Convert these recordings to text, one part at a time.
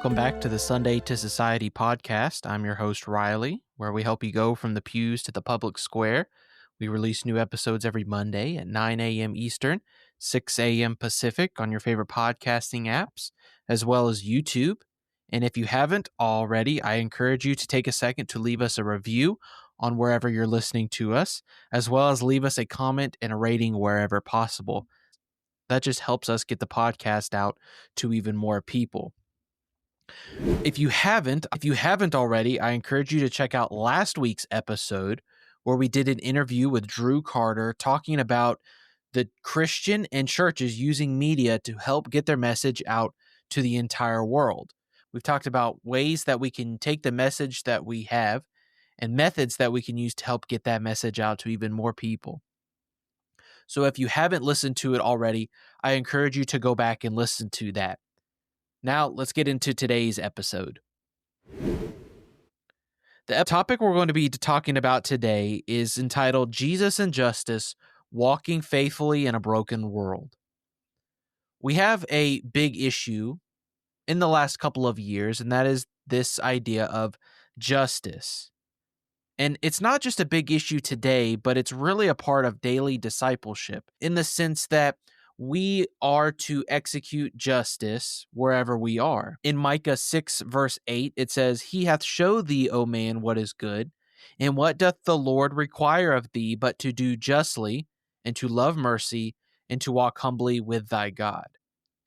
Welcome back to the Sunday to Society podcast. I'm your host, Riley, where we help you go from the pews to the public square. We release new episodes every Monday at 9 a.m. Eastern, 6 a.m. Pacific on your favorite podcasting apps, as well as YouTube. And if you haven't already, I encourage you to take a second to leave us a review on wherever you're listening to us, as well as leave us a comment and a rating wherever possible. That just helps us get the podcast out to even more people. If you haven't already, I encourage you to check out last week's episode where we did an interview with Drew Carter talking about the Christian and churches using media to help get their message out to the entire world. We've talked about ways that we can take the message that we have and methods that we can use to help get that message out to even more people. So if you haven't listened to it already, I encourage you to go back and listen to that. Now, let's get into today's episode. The topic we're going to be talking about today is entitled Jesus and Justice, Walking Faithfully in a Broken World. We have a big issue in the last couple of years, and that is this idea of justice. And it's not just a big issue today, but it's really a part of daily discipleship in the sense that we are to execute justice wherever we are. In Micah 6, verse 8, it says, "He hath showed thee, O man, what is good, and what doth the Lord require of thee, but to do justly, and to love mercy, and to walk humbly with thy God."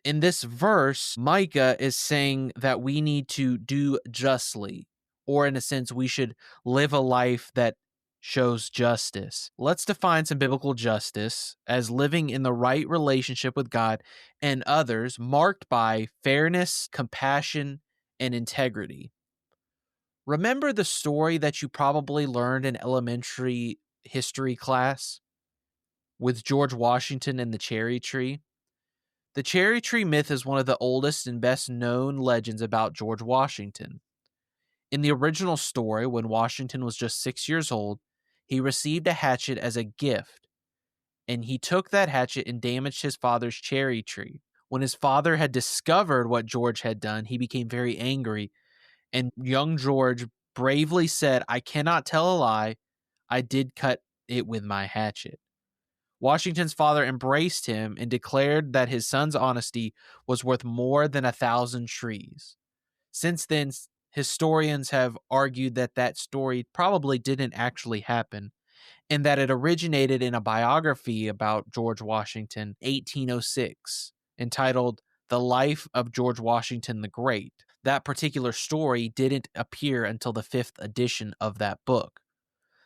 In this verse, Micah is saying that we need to do justly, or in a sense, we should live a life that shows justice. Let's define some biblical justice as living in the right relationship with God and others, marked by fairness, compassion, and integrity. Remember the story that you probably learned in elementary history class with George Washington and the cherry tree? The cherry tree myth is one of the oldest and best known legends about George Washington. In the original story, when Washington was just 6 years old, he received a hatchet as a gift, and he took that hatchet and damaged his father's cherry tree. When his father had discovered what George had done, he became very angry, and young George bravely said, "I cannot tell a lie. I did cut it with my hatchet." Washington's father embraced him and declared that his son's honesty was worth more than 1,000 trees. Since then, historians have argued that that story probably didn't actually happen, and that it originated in a biography about George Washington, 1806, entitled The Life of George Washington the Great. That particular story didn't appear until the 5th edition of that book.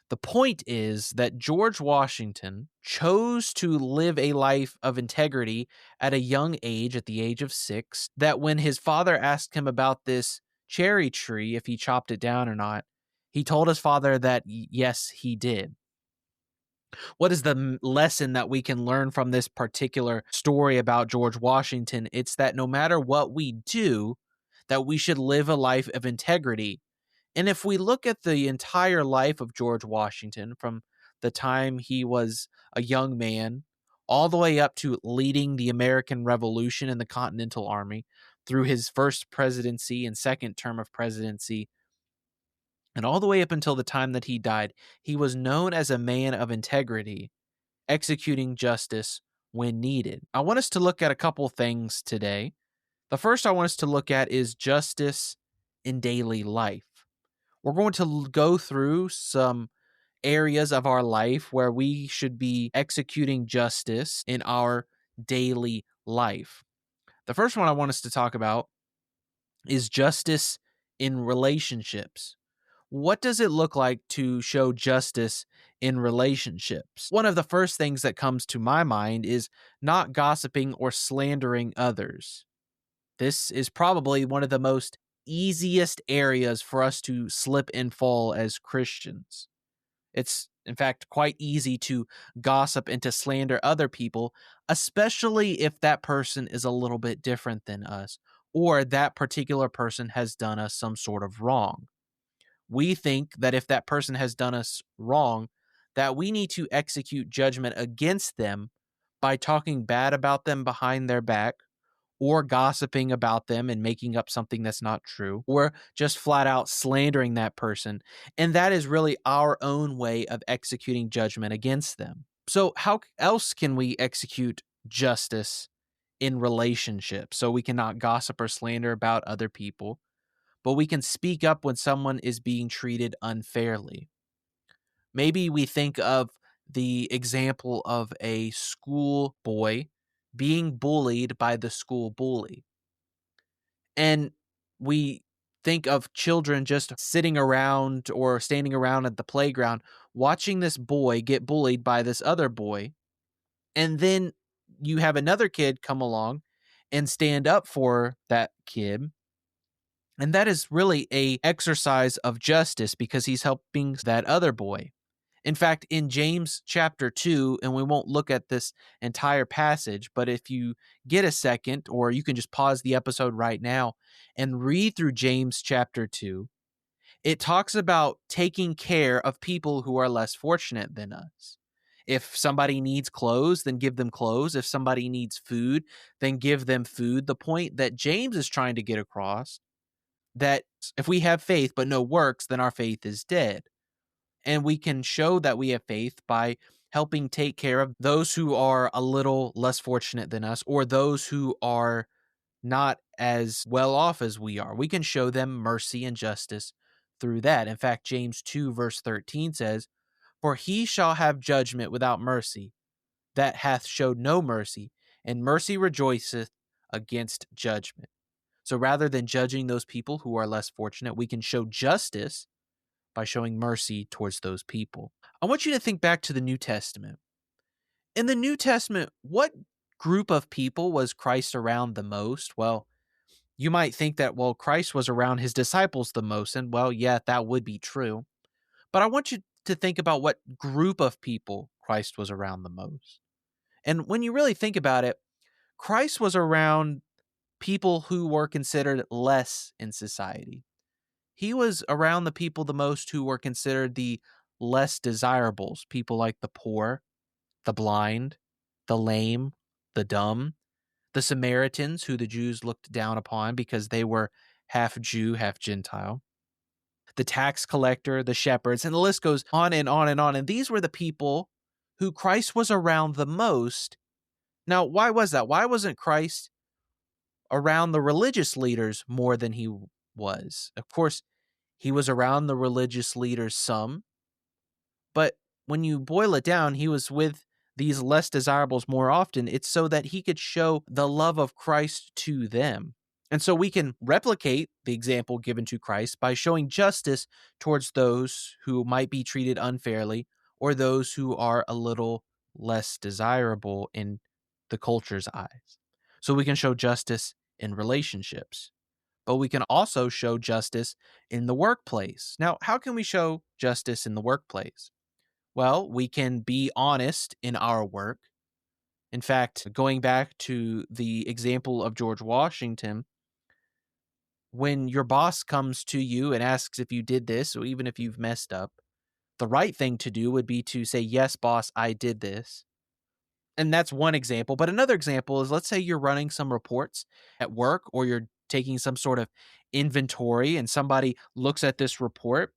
The point is that George Washington chose to live a life of integrity at a young age, at the age of 6, that when his father asked him about this cherry tree, if he chopped it down or not, he told his father that yes, he did. What is the lesson that we can learn from this particular story about George Washington? It's that no matter what we do, that we should live a life of integrity. And if we look at the entire life of George Washington, from the time he was a young man all the way up to leading the American Revolution in the Continental Army, through his first presidency and second term of presidency, and all the way up until the time that he died, he was known as a man of integrity, executing justice when needed. I want us to look at a couple things today. The first I want us to look at is justice in daily life. We're going to go through some areas of our life where we should be executing justice in our daily life. The first one I want us to talk about is justice in relationships. What does it look like to show justice in relationships? One of the first things that comes to my mind is not gossiping or slandering others. This is probably one of the most easiest areas for us to slip and fall as Christians. It's, in fact, quite easy to gossip and to slander other people, especially if that person is a little bit different than us, or that particular person has done us some sort of wrong. We think that if that person has done us wrong, that we need to execute judgment against them by talking bad about them behind their back, or gossiping about them and making up something that's not true, or just flat out slandering that person. And that is really our own way of executing judgment against them. So, how else can we execute justice in relationships? So, we cannot gossip or slander about other people, but we can speak up when someone is being treated unfairly. Maybe we think of the example of a school boy being bullied by the school bully. And we think of children just sitting around or standing around at the playground watching this boy get bullied by this other boy. And then you have another kid come along and stand up for that kid. And that is really a exercise of justice because he's helping that other boy. In fact, in James chapter 2, and we won't look at this entire passage, but if you get a second, or you can just pause the episode right now and read through James chapter 2, it talks about taking care of people who are less fortunate than us. If somebody needs clothes, then give them clothes. If somebody needs food, then give them food. The point that James is trying to get across, that if we have faith but no works, then our faith is dead. And we can show that we have faith by helping take care of those who are a little less fortunate than us, or those who are not as well off as we are. We can show them mercy and justice through that. In fact, James 2 verse 13 says, "For he shall have judgment without mercy, that hath showed no mercy, and mercy rejoiceth against judgment." So rather than judging those people who are less fortunate, we can show justice by showing mercy towards those people. I want you to think back to the New Testament. In the New Testament, what group of people was Christ around the most? Well, you might think that, well, Christ was around his disciples the most, and well, yeah, that would be true. But I want you to think about what group of people Christ was around the most. And when you really think about it, Christ was around people who were considered less in society. He was around the people the most who were considered the less desirables, people like the poor, the blind, the lame, the dumb, the Samaritans, who the Jews looked down upon because they were half Jew, half Gentile, the tax collector, the shepherds, and the list goes on and on and on. And these were the people who Christ was around the most. Now, why was that? Why wasn't Christ around the religious leaders more than he was? Of course, he was around the religious leaders some, but when you boil it down, he was with these less desirables more often. It's so that he could show the love of Christ to them. And so we can replicate the example given to Christ by showing justice towards those who might be treated unfairly or those who are a little less desirable in the culture's eyes. So we can show justice in relationships, but we can also show justice in the workplace. Now, how can we show justice in the workplace? Well, we can be honest in our work. In fact, going back to the example of George Washington, when your boss comes to you and asks if you did this, or even if you've messed up, the right thing to do would be to say, "Yes, boss, I did this." And that's one example. But another example is, let's say you're running some reports at work, or you're taking some sort of inventory, and somebody looks at this report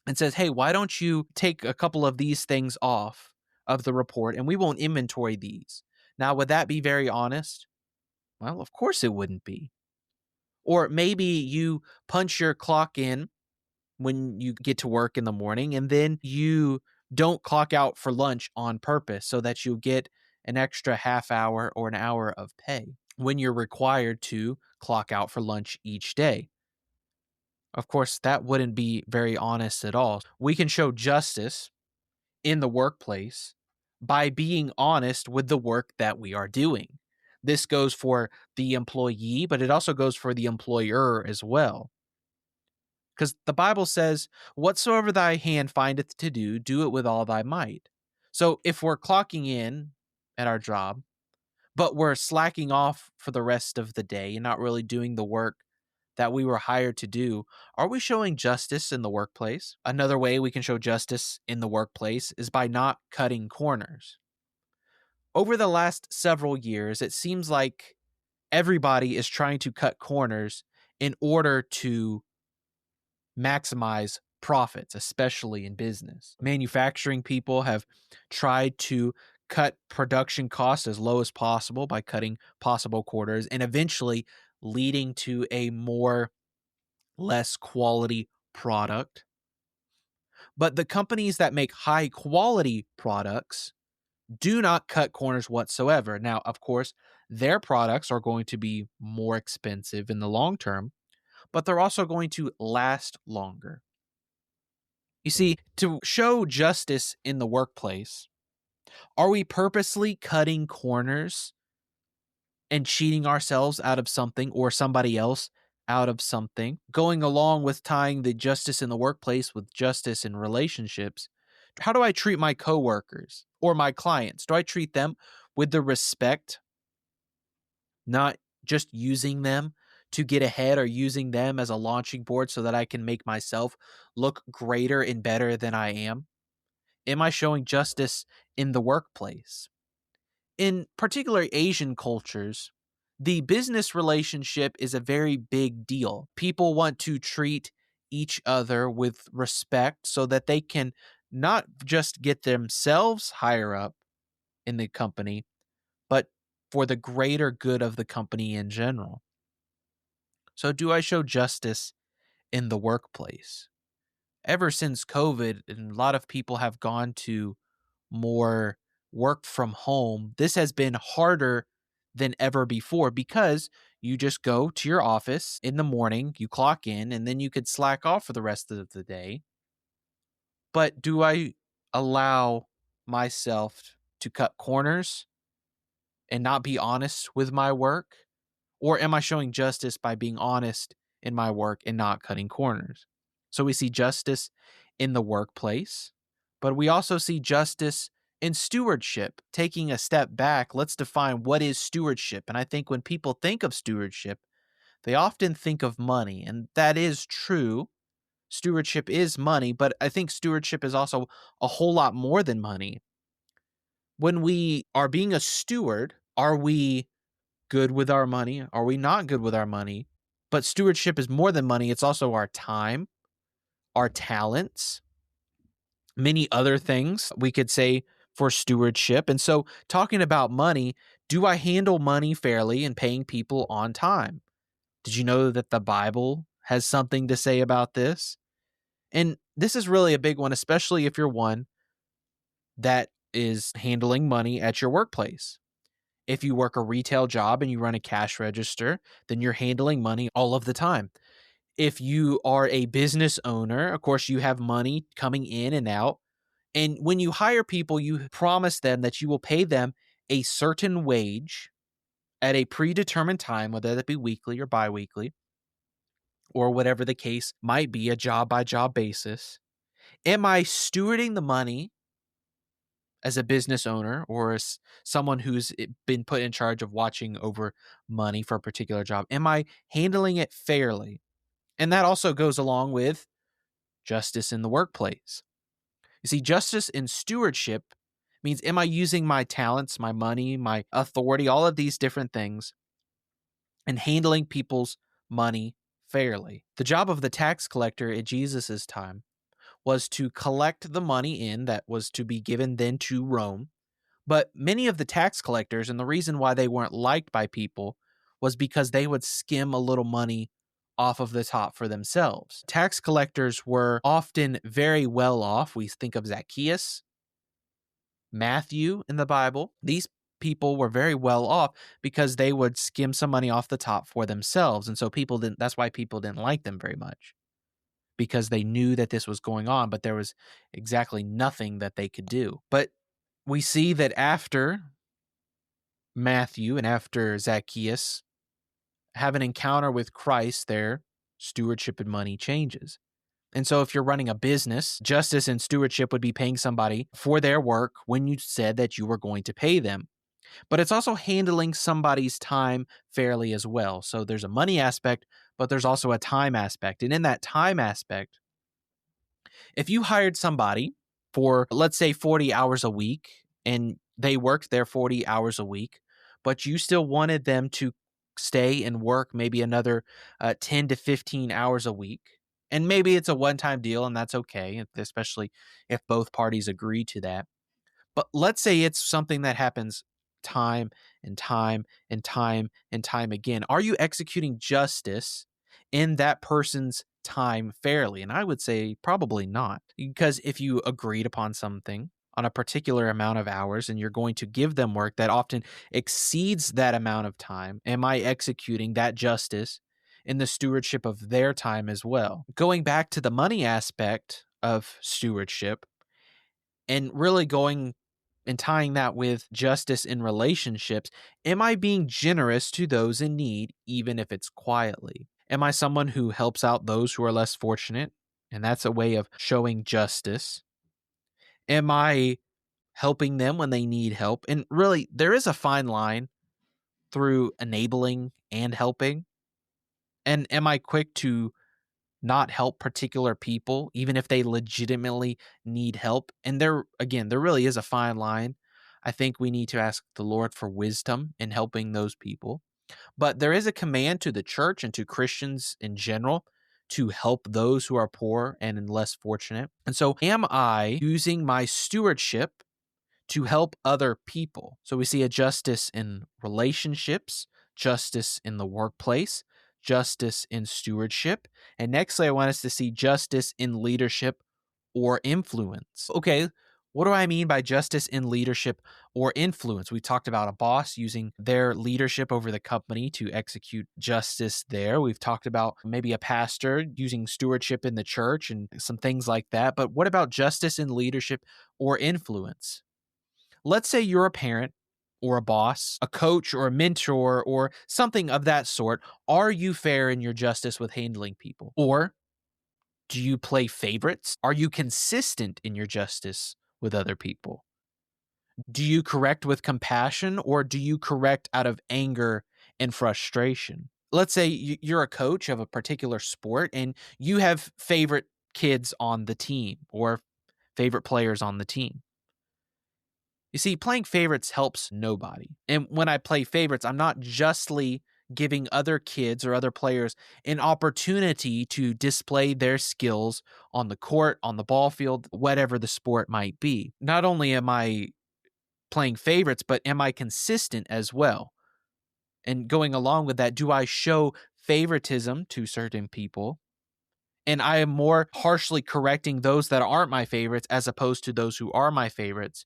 and says, "Hey, why don't you take a couple of these things off of the report and we won't inventory these?" Now, would that be very honest? Well, of course it wouldn't be. Or maybe you punch your clock in when you get to work in the morning, and then you don't clock out for lunch on purpose so that you get an extra half hour or an hour of pay when you're required to clock out for lunch each day. Of course, that wouldn't be very honest at all. We can show justice in the workplace by being honest with the work that we are doing. This goes for the employee, but it also goes for the employer as well. Because the Bible says, "Whatsoever thy hand findeth to do, do it with all thy might." So if we're clocking in at our job, but we're slacking off for the rest of the day and not really doing the work that we were hired to do, are we showing justice in the workplace? Another way we can show justice in the workplace is by not cutting corners. Over the last several years, it seems like everybody is trying to cut corners in order to maximize profits, especially in business. Manufacturing people have tried to cut production costs as low as possible by cutting possible corners and eventually leading to a less quality product. But the companies that make high quality products do not cut corners whatsoever. Now, of course, their products are going to be more expensive in the long term, but they're also going to last longer. You see, to show justice in the workplace, are we purposely cutting corners and cheating ourselves out of something or somebody else out of something? Going along with tying the justice in the workplace with justice in relationships, how do I treat my coworkers or my clients? Do I treat them with the respect, not just using them to get ahead or using them as a launching board so that I can make myself look greater and better than I am? Am I showing justice in the workplace? In particular Asian cultures, the business relationship is a very big deal. People want to treat each other with respect so that they can not just get themselves higher up in the company, but for the greater good of the company in general. So, do I show justice in the workplace? Ever since COVID, and a lot of people have gone to more work from home, this has been harder than ever before because you just go to your office in the morning, you clock in, and then you could slack off for the rest of the day. But do I allow myself to cut corners and not be honest with my work? Or am I showing justice by being honest in my work and not cutting corners? So we see justice in the workplace, but we also see justice in stewardship. Taking a step back, let's define what is stewardship. And I think when people think of stewardship, they often think of money, and that is true. Stewardship is money, but I think stewardship is also a whole lot more than money. When we are being a steward, are we good with our money? Are we not good with our money? But stewardship is more than money. It's also our time, our talents, many other things we could say for stewardship. And so, talking about money, do I handle money fairly and paying people on time? Did you know that the Bible has something to say about this? And this is really a big one, especially if you're one that is handling money at your workplace. If you work a retail job and you run a cash register, then you're handling money all of the time. If you are a business owner, of course, you have money coming in and out. And when you hire people, you promise them that you will pay them a certain wage at a predetermined time, whether that be weekly or biweekly, or whatever the case might be, a job by job basis. Am I stewarding the money as a business owner or as someone who's been put in charge of watching over money for a particular job? Am I handling it fairly? And that also goes along with justice in the workplace. You see, justice in stewardship means, am I using my talents, my money, my authority, all of these different things, and handling people's money fairly? The job of the tax collector at Jesus' time was to collect the money in that was to be given then to Rome. But many of the tax collectors, and the reason why they weren't liked by people, was because they would skim a little money off of the top for themselves. Tax collectors were often very well off. We think of Zacchaeus, Matthew in the Bible. These people were very well off because they would skim some money off the top for themselves. And so that's why people didn't like them very much, because they knew that this was going on, but there was exactly nothing that they could do. But we see that after Matthew and after Zacchaeus have an encounter with Christ, their stewardship and money changes. And so if you're running a business, justice and stewardship would be paying somebody for their work when you said that you were going to pay them. But it's also handling somebody's time fairly as well. So there's a money aspect, but there's also a time aspect. And in that time aspect, if you hired somebody for, let's say, 40 hours a week, and they worked their 40 hours a week, but you still wanted them to stay and work maybe another 10 to 15 hours a week. And maybe it's a one-time deal, and that's okay, especially if both parties agree to that. But let's say it's something that happens time and time and time and time again. Are you executing justice in that person's time fairly? And I would say probably not. Because if you agreed upon something on a particular amount of hours and you're going to give them work that often exceeds that amount of time, am I executing that justice in the stewardship of their time as well? Going back to the money aspect of stewardship, and really going and tying that with justice in relationships, am I being generous to those in need, even if it's quietly? Am I someone who helps out those who are less fortunate? And that's a way of showing justice. Am I helping them when they need help? And really, there is a fine line through enabling and helping. And am I quick to not help particular people, even if they legitimately need help? And there really is a fine line. I think we need to ask the Lord for wisdom in helping those people. But there is a command to the church and to Christians in general to help those who are poor and less fortunate. And so, am I using my stewardship to help other people? So we see a justice in relationships, justice in the workplace, justice in stewardship. And nextly, I want us to see justice in leadership or influence. Okay, what do I mean by justice in leadership or influence? We talked about a boss using their leadership over the company to execute justice there. We've talked about maybe a pastor using stewardship in the church and some things like that. But what about justice in leadership or influence? Let's say you're a parent or a boss, a coach or a mentor or something of that sort. Are you fair in your justice with handling people? Or do you play favorites? Are you consistent in your justice with other people? Do you correct with compassion or do you correct out of anger and frustration? Let's say you're a coach of a particular sport and you have favorite kids on the team or favorite players on the team. You see, playing favorites helps nobody. And when I play favorites, I'm not justly giving other kids or other players an opportunity to display their skills on the court, on the ball field, whatever the sport might be. Not only am I playing favorites, but am I consistent as well? And going along with that, do I show favoritism to certain people? And I am more harshly correcting those that aren't my favorites as opposed to those who are my favorites,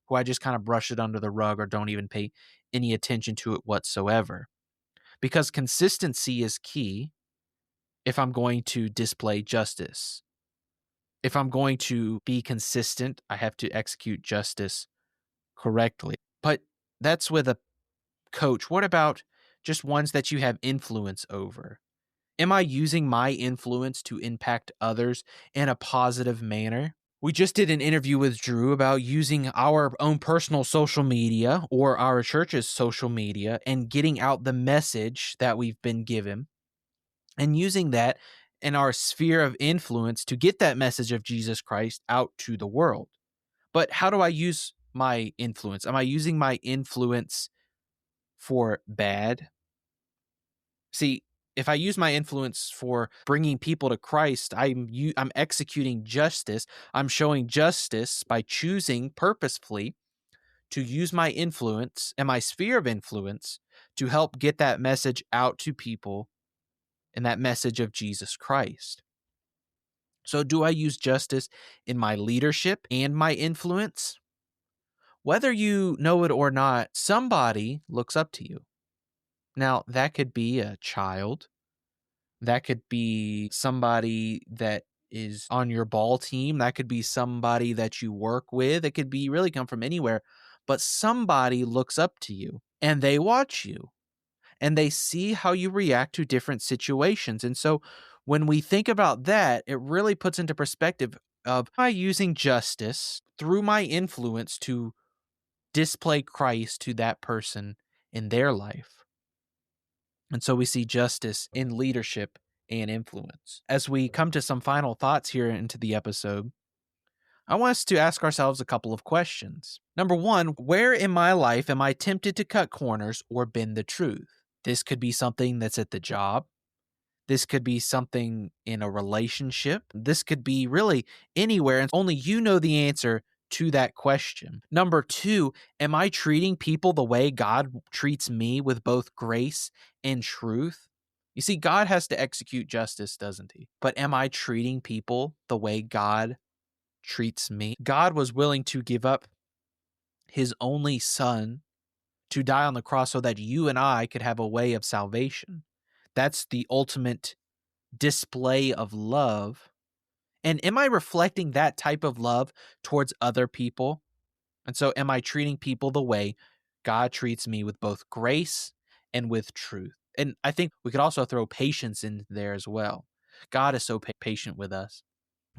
who I just kind of brush it under the rug or don't even pay any attention to it whatsoever. Because consistency is key if I'm going to display justice. If I'm going to be consistent, I have to execute justice correctly. But that's with a coach. What about just ones that you have influence over? Am I using my influence to impact others in a positive manner? We just did an interview with Drew about using our own personal social media or our church's social media and getting out the message that we've been given and using that in our sphere of influence to get that message of Jesus Christ out to the world. But how do I use my influence? Am I using my influence for bad? See, if I use my influence for bringing people to Christ, I'm executing justice. I'm showing justice by choosing purposefully to use my influence and my sphere of influence to help get that message out to people and that message of Jesus Christ. So, do I use justice in my leadership and my influence? Whether you know it or not, somebody looks up to you. Now, that could be a child. That could be somebody that is on your ball team. That could be somebody that you work with. It could be really come from anywhere. But somebody looks up to you and they watch you and they see how you react to different situations. And so when we think about that, it really puts into perspective of, am I using justice through my influence to display Christ to that person in their life? And so we see justice in leadership and influence. As we come to some final thoughts here into the episode, I want us to ask ourselves a couple of questions. Number one, where in my life am I tempted to cut corners or bend the truth? This could be something that's at the job. This could be something in a relationship. This could be really anywhere, and only you know the answer to that question. Number 2, am I treating people the way God treats me with both grace and truth? You see, God has to execute justice, doesn't he? But am I treating people the way God treats me? God was willing to give up his only son to die on the cross so that you and I could have a way of salvation. That's the ultimate display of love. And am I reflecting that type of love towards other people? And so am I treating people the way God treats me with both grace and with truth? And I think we could also throw patience in there as well. God is so patient with us.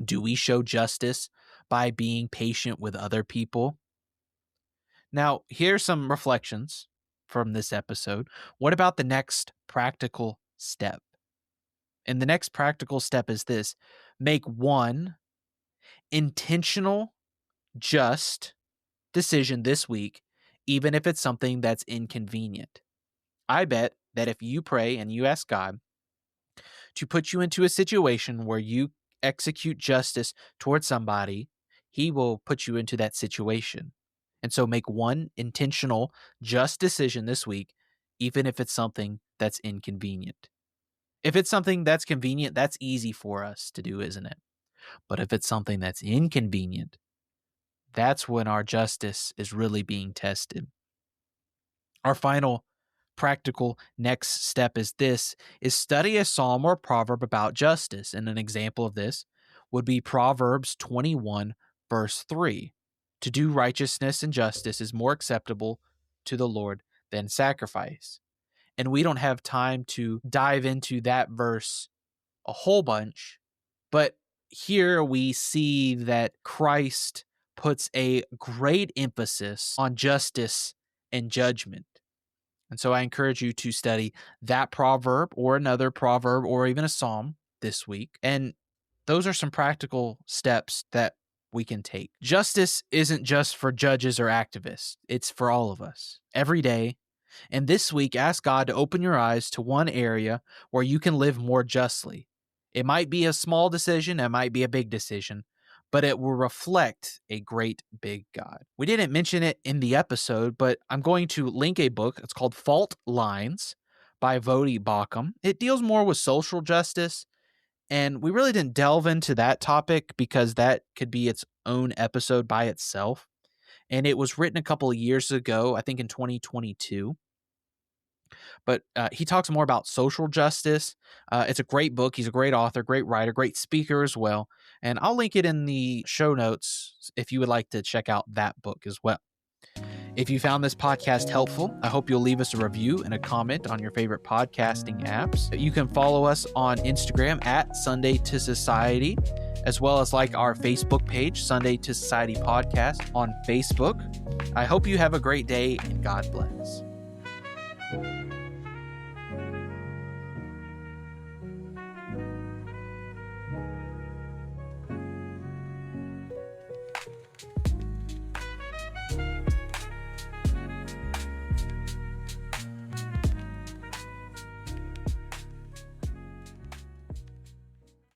Do we show justice by being patient with other people? Now, here's some reflections from this episode. What about the next practical step? And the next practical step is this: make one intentional, just decision this week, even if it's something that's inconvenient. I bet that if you pray and you ask God to put you into a situation where you execute justice towards somebody, he will put you into that situation. And so make one intentional, just decision this week, even if it's something that's inconvenient. If it's something that's convenient, that's easy for us to do, isn't it? But if it's something that's inconvenient, that's when our justice is really being tested. Our final practical next step is study a psalm or proverb about justice. And an example of this would be Proverbs 21, verse 3. To do righteousness and justice is more acceptable to the Lord than sacrifice. And we don't have time to dive into that verse a whole bunch, but here we see that Christ puts a great emphasis on justice and judgment. And so I encourage you to study that proverb or another proverb or even a psalm this week. And those are some practical steps that we can take. Justice isn't just for judges or activists. It's for all of us every day. And this week, ask God to open your eyes to one area where you can live more justly. It might be a small decision, it might be a big decision, but it will reflect a great big God. We didn't mention it in the episode, but I'm going to link a book. It's called Fault Lines by Vodi Bakum. It deals more with social justice, and we really didn't delve into that topic because that could be its own episode by itself. And it was written a couple of years ago, I think in 2022. But he talks more about social justice. It's a great book. He's a great author, great writer, great speaker as well. And I'll link it in the show notes if you would like to check out that book as well. If you found this podcast helpful, I hope you'll leave us a review and a comment on your favorite podcasting apps. You can follow us on Instagram at Sunday to Society, as well as like our Facebook page, Sunday to Society Podcast on Facebook. I hope you have a great day and God bless.